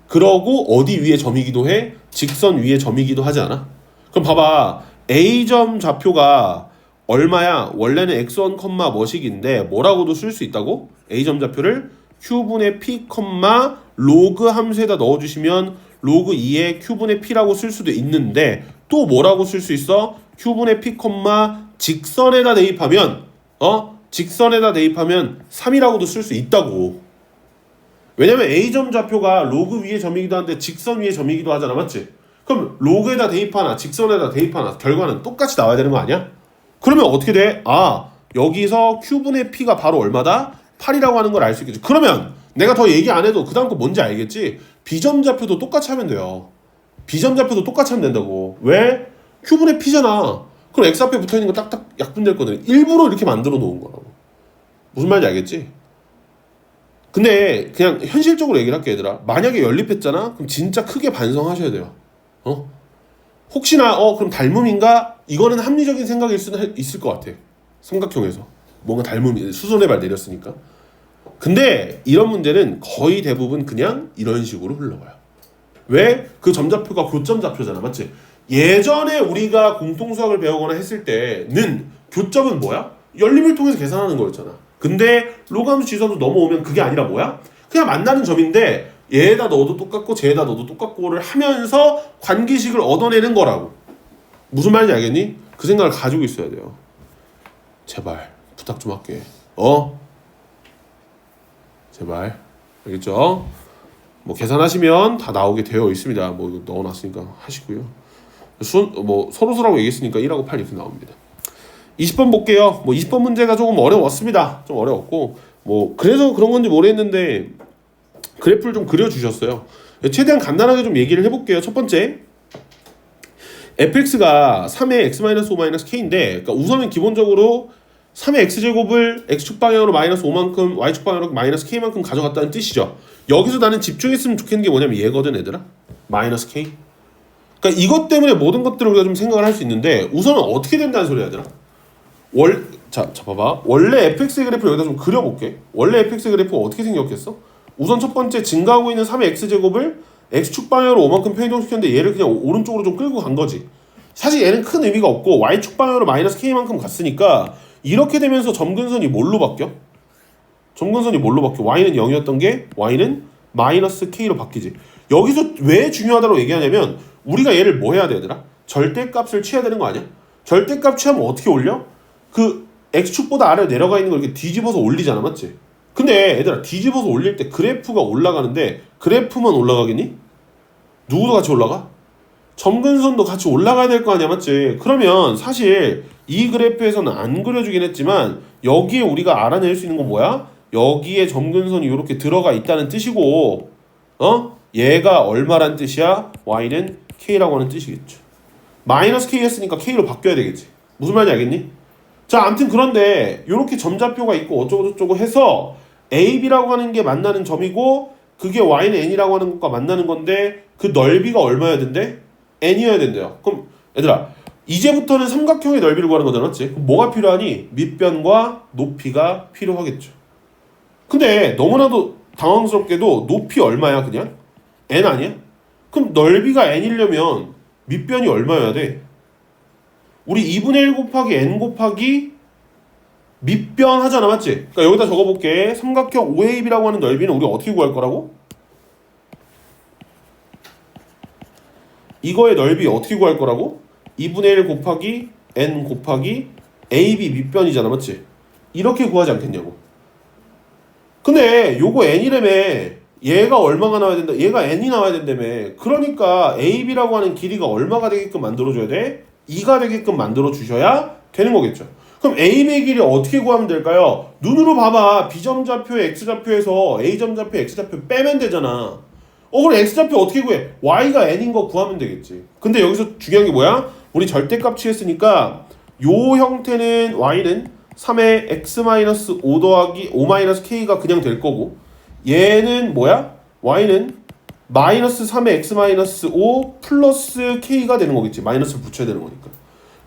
그러고 어디 위에 점이기도 해? 직선 위에 점이기도 하지 않아? 그럼 봐봐. a점 좌표가 얼마야? 원래는 x1, 머식인데 뭐라고도 쓸 수 있다고? a점 좌표를 q분의 p, 로그 함수에다 넣어주시면 로그 2의 q분의 p라고 쓸 수도 있는데 또 뭐라고 쓸 수 있어? q분의 p, 직선에다 대입하면 직선에다 대입하면 3이라고도 쓸 수 있다고. 왜냐면 a점 좌표가 로그 위의 점이기도 한데 직선 위의 점이기도 하잖아. 맞지? 그럼 로그에다 대입하나 직선에다 대입하나 결과는 똑같이 나와야 되는 거 아니야? 그러면 어떻게 돼? 여기서 q분의 p가 바로 얼마다? 8이라고 하는 걸 알 수 있겠지. 그러면 내가 더 얘기 안 해도 그 다음 거 뭔지 알겠지? 비점 좌표도 똑같이 하면 돼요. 비점 좌표도 똑같이 하면 된다고. 왜? q분의 p잖아. 그럼 x 앞에 붙어있는 거 딱딱 약분될 거든. 일부러 이렇게 만들어 놓은 거라고. 무슨 말인지 알겠지? 근데 그냥 현실적으로 얘기를 할게 얘들아. 만약에 연립했잖아? 그럼 진짜 크게 반성하셔야 돼요. 혹시나 그럼 닮음인가? 이거는 합리적인 생각일 수는 있을 것 같아. 삼각형에서 뭔가 닮음이 수선의 발 내렸으니까. 근데 이런 문제는 거의 대부분 그냥 이런 식으로 흘러가요. 왜? 그 점좌표가 교점좌표잖아. 맞지? 예전에 우리가 공통수학을 배우거나 했을 때는 교점은 뭐야? 연립을 통해서 계산하는 거였잖아. 근데 로그함수 지수함수 넘어오면 그게 아니라 뭐야? 그냥 만나는 점인데 얘에다 넣어도 똑같고 쟤에다 넣어도 똑같고를 하면서 관계식을 얻어내는 거라고. 무슨 말인지 알겠니? 그 생각을 가지고 있어야 돼요. 제발 부탁 좀 할게. 제발. 알겠죠? 뭐 계산하시면 다 나오게 되어 있습니다. 뭐 이거 넣어놨으니까 하시고요. 서로서라고 얘기했으니까 1하고 8 이렇게 나옵니다. 20번 볼게요. 20번 문제가 조금 어려웠습니다. 좀 어려웠고 그래서 그런 건지 모르겠는데 그래프를 좀 그려주셨어요. 최대한 간단하게 좀 얘기를 해볼게요. 첫 번째, fx가 3의 x-5-k인데 그러니까 우선은 기본적으로 3의 x제곱을 x축 방향으로 -5만큼 y축 방향으로 -k만큼 가져갔다는 뜻이죠. 여기서 나는 집중했으면 좋겠는 게 뭐냐면 얘거든 얘들아. -k. 그러니까 이것 때문에 모든 것들을 우리가 좀 생각을 할 수 있는데 우선은 어떻게 된다는 소리야 얘들아. 자 봐봐. 원래 fx의 그래프를 여기다 좀 그려볼게. 원래 fx의 그래프가 어떻게 생겼겠어? 우선 첫 번째 증가하고 있는 3의 x제곱을 x축 방향으로 5만큼 편이동시켰는데 얘를 그냥 오른쪽으로 좀 끌고 간 거지. 사실 얘는 큰 의미가 없고 y축 방향으로 -k만큼 갔으니까 이렇게 되면서 점근선이 뭘로 바뀌어? y는 0이었던 게 y는 -k로 바뀌지. 여기서 왜 중요하다고 얘기하냐면 우리가 얘를 뭐 해야 돼 얘들아? 절대값을 취해야 되는 거 아니야? 절대값 취하면 어떻게 올려? 그 x축보다 아래로 내려가 있는 걸 이렇게 뒤집어서 올리잖아. 맞지? 근데 얘들아 뒤집어서 올릴 때 그래프가 올라가는데 그래프만 올라가겠니? 누구도 같이 올라가? 점근선도 같이 올라가야 될 거 아니야. 맞지? 그러면 사실 이 그래프에서는 안 그려주긴 했지만 여기에 우리가 알아낼 수 있는 건 뭐야? 여기에 점근선이 이렇게 들어가 있다는 뜻이고 얘가 얼마란 뜻이야? y는 k라고 하는 뜻이겠죠. -k 했으니까 k로 바뀌어야 되겠지. 무슨 말인지 알겠니? 자, 아무튼 그런데 이렇게 점좌표가 있고 어쩌고저쩌고 해서 a, b라고 하는 게 만나는 점이고 그게 y는 n이라고 하는 것과 만나는 건데 그 넓이가 얼마여야 된대? n이어야 된대요. 그럼 얘들아 이제부터는 삼각형의 넓이를 구하는 거잖아. 맞지? 그럼 뭐가 필요하니? 밑변과 높이가 필요하겠죠. 근데 너무나도 당황스럽게도 높이 얼마야 그냥? n 아니야? 그럼 넓이가 n이려면 밑변이 얼마여야 돼? 우리 2분의 1 곱하기 n 곱하기 밑변 하잖아, 맞지? 그러니까 여기다 적어볼게. 삼각형 OAB라고 하는 넓이는 우리가 어떻게 구할 거라고? 이거의 넓이 어떻게 구할 거라고? 2분의 1 곱하기 n 곱하기 AB 밑변이잖아, 맞지? 이렇게 구하지 않겠냐고. 근데 요거 n이라며. 얘가 얼마가 나와야 된다? 얘가 n이 나와야 된다며. 그러니까 AB라고 하는 길이가 얼마가 되게끔 만들어줘야 돼? 2가 되게끔 만들어주셔야 되는 거겠죠. 그럼 AB의 길이 어떻게 구하면 될까요? 눈으로 봐봐. B점좌표의 X좌표에서 A점좌표의 X좌표 빼면 되잖아. 그럼 X좌표 어떻게 구해? Y가 N인 거 구하면 되겠지. 근데 여기서 중요한 게 뭐야? 우리 절대값 취했으니까 요 형태는 Y는 3의 X-5 더하기 5-K가 그냥 될 거고, 얘는 뭐야? Y는 마이너스 3의 X-5 플러스 K가 되는 거겠지. 마이너스를 붙여야 되는 거니까.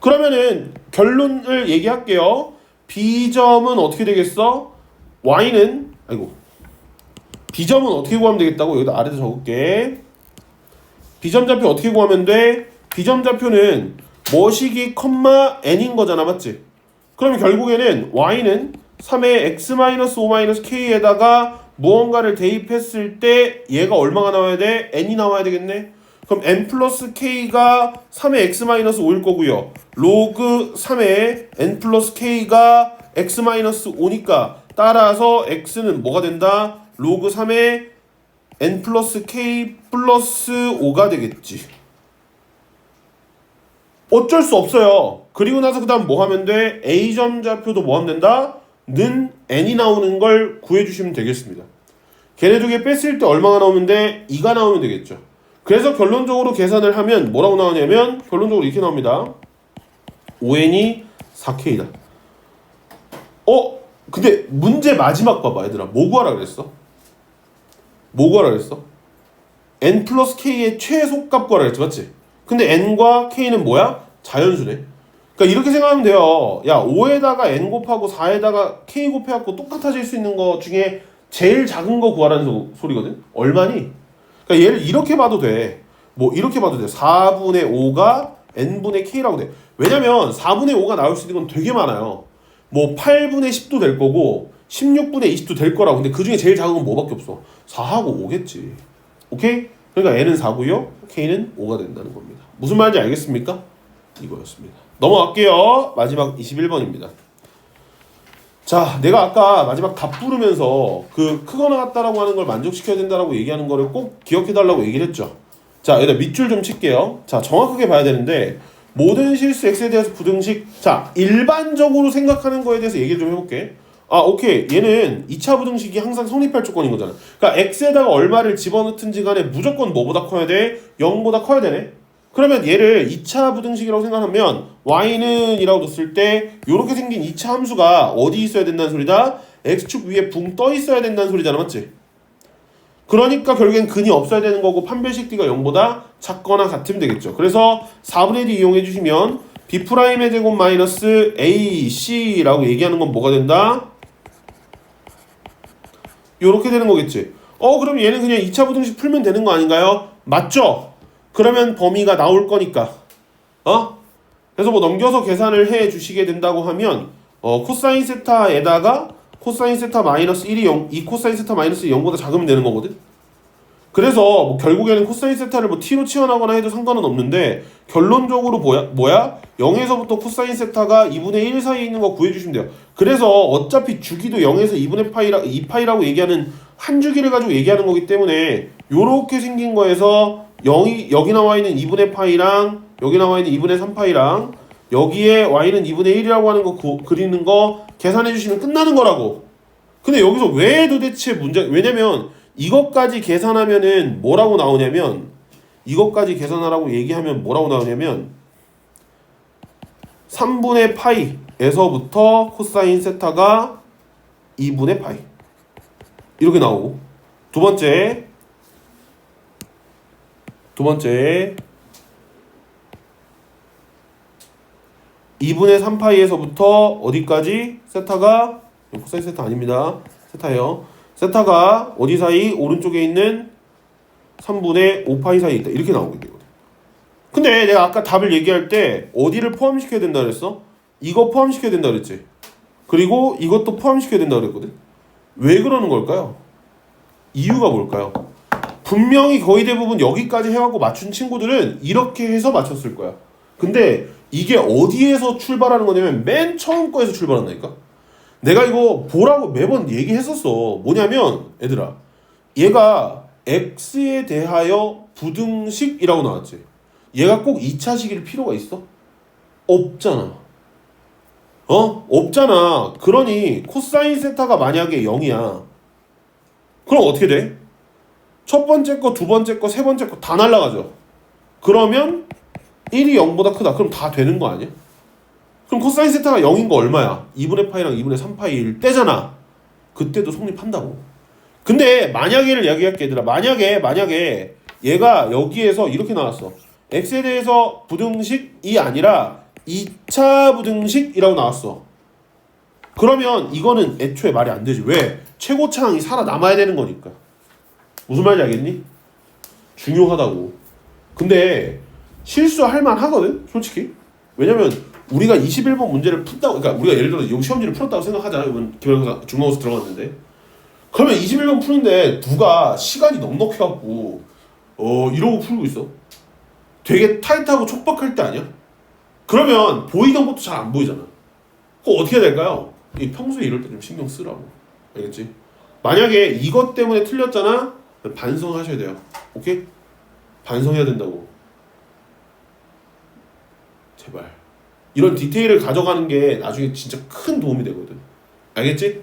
그러면은 결론을 얘기할게요. B점은 어떻게 되겠어? Y는 B점은 어떻게 구하면 되겠다고? 여기다 아래다 적을게. B점 좌표 어떻게 구하면 돼? B점 좌표는 뭐시기 컴마 n인 거잖아, 맞지? 그러면 결국에는 Y는 3의 X-5-K에다가 무언가를 대입했을 때 얘가 얼마가 나와야 돼? n이 나와야 되겠네? 그럼 n 플러스 k가 3의 x-5일 거고요. 로그 3의 n 플러스 k가 x-5니까 따라서 x는 뭐가 된다? 로그 3의 n 플러스 k 플러스 5가 되겠지. 어쩔 수 없어요. 그리고 나서 그 다음 뭐 하면 돼? a점 좌표도 뭐 하면 된다? 는 n이 나오는 걸 구해주시면 되겠습니다. 걔네 두 개 뺐을 때 얼마가 나오면 돼? 2가 나오면 되겠죠. 그래서 결론적으로 계산을 하면 뭐라고 나오냐면 결론적으로 이렇게 나옵니다. 5n이 4k다. 근데 문제 마지막 봐봐 얘들아. 뭐 구하라 그랬어? 뭐 구하라 그랬어? n 플러스 k의 최소값 구하라 그랬지, 맞지? 근데 n과 k는 뭐야? 자연수네. 그러니까 이렇게 생각하면 돼요. 야, 5에다가 n 곱하고 4에다가 k 곱해갖고 똑같아질 수 있는 거 중에 제일 작은 거 구하라는 소리거든? 얼마니? 그러니까 얘를 이렇게 봐도 돼. 뭐 이렇게 봐도 돼. 4분의 5가 n분의 k라고 돼. 왜냐면 4분의 5가 나올 수 있는 건 되게 많아요. 뭐 8분의 10도 될 거고 16분의 20도 될 거라고. 근데 그 중에 제일 작은 건 뭐밖에 없어? 4하고 5겠지. 오케이? 그러니까 n은 4고요. k는 5가 된다는 겁니다. 무슨 말인지 알겠습니까? 이거였습니다. 넘어갈게요. 마지막 21번입니다. 자, 내가 아까 마지막 답 부르면서 그 크거나 같다라고 하는 걸 만족시켜야 된다라고 얘기하는 거를 꼭 기억해달라고 얘기를 했죠. 자, 여기다 밑줄 좀 칠게요. 자, 정확하게 봐야 되는데 모든 실수 x에 대해서 부등식. 자, 일반적으로 생각하는 거에 대해서 얘기를 좀 해볼게. 오케이. 얘는 2차 부등식이 항상 성립할 조건인 거잖아. 그러니까 x에다가 얼마를 집어넣든지 간에 무조건 뭐보다 커야 돼? 0보다 커야 되네. 그러면 얘를 2차 부등식이라고 생각하면 y는 이라고 뒀을 때 이렇게 생긴 2차 함수가 어디 있어야 된다는 소리다? x축 위에 붕 떠 있어야 된다는 소리잖아, 맞지? 그러니까 결국엔 근이 없어야 되는 거고 판별식 d가 0보다 작거나 같으면 되겠죠. 그래서 4분의 d 이용해 주시면 b'의 제곱 마이너스 ac라고 얘기하는 건 뭐가 된다? 요렇게 되는 거겠지. 그럼 얘는 그냥 2차 부등식 풀면 되는 거 아닌가요? 맞죠? 그러면 범위가 나올 거니까. 그래서 뭐 넘겨서 계산을 해 주시게 된다고 하면 코사인 세타에다가 코사인 세타 마이너스 1이 0, 이 코사인 세타 마이너스 0보다 작으면 되는 거거든. 그래서 뭐 결국에는 코사인 세타를 뭐 t로 치환하거나 해도 상관은 없는데 결론적으로 뭐야? 0에서부터 코사인 세타가 2분의 1 사이에 있는 거 구해주시면 돼요. 그래서 어차피 주기도 0에서 2파이라고 얘기하는 한 주기를 가지고 얘기하는 거기 때문에 요렇게 생긴 거에서 여기 나와 있는 2분의 파이랑 여기 나와 있는 2분의 3파이랑 여기에 y는 2분의 1이라고 하는 거 그리는 거 계산해 주시면 끝나는 거라고. 근데 여기서 왜 도대체 왜냐면 이것까지 계산하면은 뭐라고 나오냐면 이것까지 계산하라고 얘기하면 뭐라고 나오냐면 3분의 파이에서부터 코사인 세타가 2분의 파이 이렇게 나오고, 두 번째 2분의 3파이에서부터 어디까지? 세타가 코사인 세타 아닙니다. 세타예요. 세타가 어디 사이? 오른쪽에 있는 3분의 5파이 사이에 있다. 이렇게 나오게 되거든. 근데 내가 아까 답을 얘기할 때 어디를 포함시켜야 된다 그랬어? 이거 포함시켜야 된다 그랬지. 그리고 이것도 포함시켜야 된다 그랬거든. 왜 그러는 걸까요? 이유가 뭘까요? 분명히 거의 대부분 여기까지 해갖고 맞춘 친구들은 이렇게 해서 맞췄을 거야. 근데 이게 어디에서 출발하는 거냐면 맨 처음 거에서 출발한다니까. 내가 이거 보라고 매번 얘기했었어. 뭐냐면 얘들아, 얘가 x에 대하여 부등식이라고 나왔지. 얘가 꼭 2차식일 필요가 있어? 없잖아. 없잖아. 그러니 코사인 세타가 만약에 0이야. 그럼 어떻게 돼? 첫 번째 거, 두 번째 거, 세 번째 거 다 날라가죠. 그러면 1이 0보다 크다. 그럼 다 되는 거 아니야? 그럼 코사인 세타가 0인 거 얼마야? 2분의 파이랑 2분의 3파이일 때잖아. 그때도 성립한다고. 근데 만약에를 이야기할게 얘들아. 만약에 얘가 여기에서 이렇게 나왔어. x에 대해서 부등식이 아니라 2차 부등식이라고 나왔어. 그러면 이거는 애초에 말이 안 되지. 왜? 최고차항이 살아남아야 되는 거니까. 무슨 말인지 알겠니? 중요하다고. 근데 실수할 만하거든 솔직히. 왜냐면 우리가 21번 문제를 푼다고, 그러니까 우리가 예를 들어 이 시험지를 풀었다고 생각하자. 이번 기말고사 중간고사 들어갔는데, 그러면 21번 푸는데 누가 시간이 넉넉해갖고 이러고 풀고 있어. 되게 타이트하고 촉박할 때 아니야? 그러면 보이던 것도 잘 안 보이잖아. 그거 어떻게 해야 될까요? 평소에 이럴 때 좀 신경 쓰라고. 알겠지? 만약에 이것 때문에 틀렸잖아? 반성하셔야 돼요. 오케이? 반성해야 된다고. 제발. 이런 디테일을 가져가는 게 나중에 진짜 큰 도움이 되거든. 알겠지?